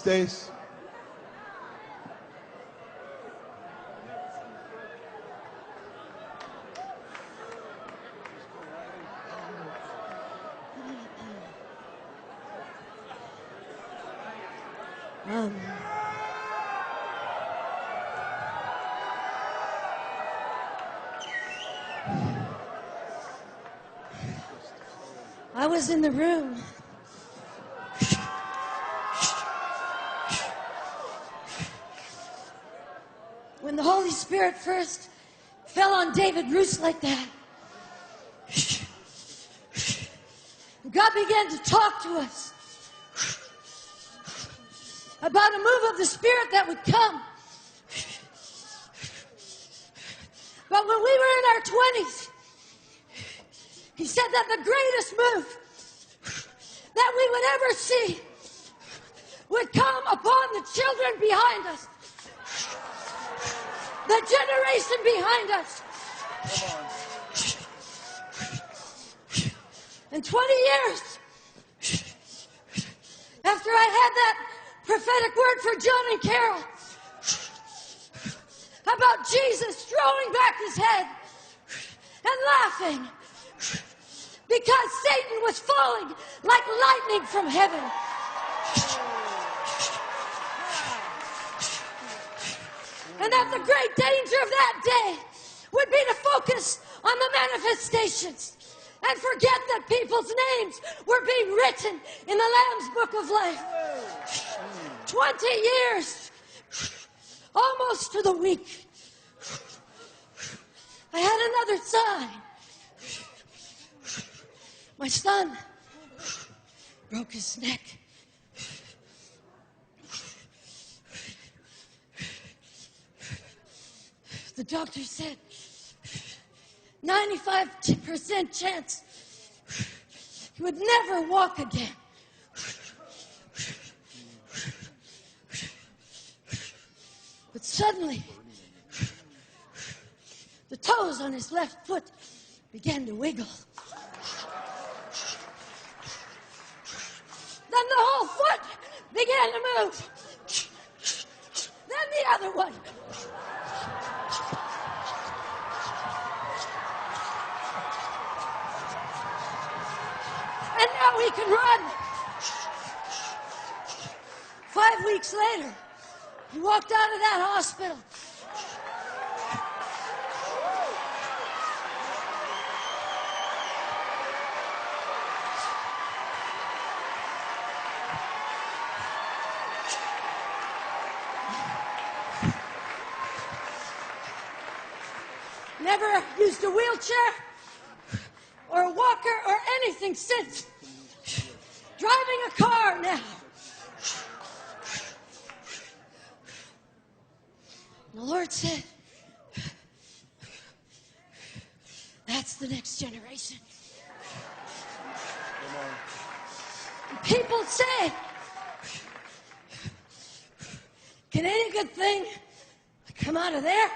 Stace. I was in the room. When the Holy Spirit first fell on David Roos like that, God began to talk to us about a move of the Spirit that would come. But when we were in our 20s, He said that the greatest move that we would ever see would come upon the children behind us, the generation behind us. And 20 years after I had that prophetic word for John and Carol about Jesus throwing back his head and laughing because Satan was falling like lightning from heaven. And that the great danger of that day would be to focus on the manifestations and forget that people's names were being written in the Lamb's Book of Life. 20 years, almost to the week. I had another sign. My son broke his neck. The doctor said 95% chance he would never walk again. But suddenly, the toes on his left foot began to wiggle. Then the whole foot began to move. Then the other one. And now he can run. 5 weeks later, he walked out of that hospital. Never used a wheelchair or a walker or anything since. Driving a car now. The Lord said, that's the next generation. And people say, can any good thing come out of there?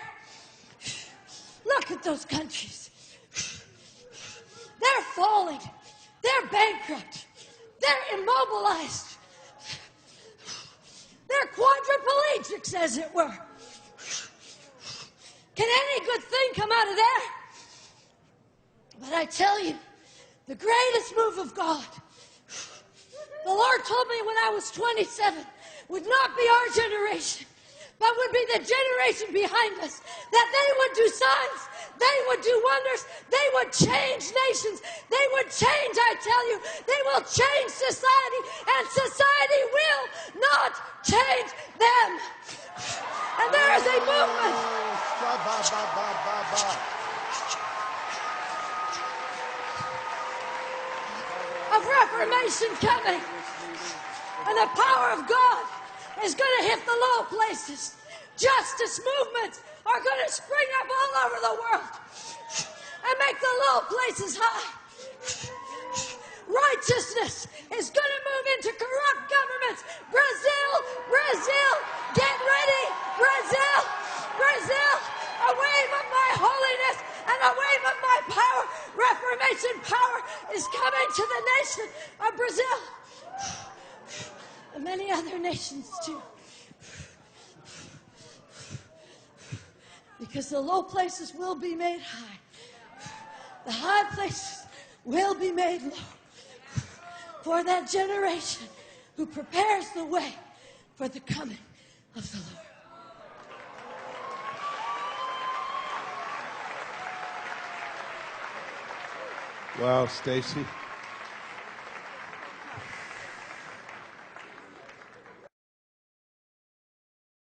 Look at those countries. They're falling. They're bankrupt. They're immobilized. They're quadriplegics, as it were. Can any good thing come out of there? But I tell you, the greatest move of God, the Lord told me when I was 27, would not be our generation, but would be the generation behind us, that they would do signs, they would do wonders, they would change nations, they would change, I tell you, they will change society, and society will not change them. And there is a movement of reformation coming, and the power of God is going to hit the low places. Justice movements are going to spring up all over the world and make the low places high. Righteousness is going to move into corrupt governments. Brazil, get ready. Brazil, a wave of my holiness and a wave of my power. Reformation power is coming to the nation of Brazil and many other nations generations too. Because the low places will be made high. The high places will be made low. For that generation who prepares the way for the coming of the Lord. Wow, Stacy.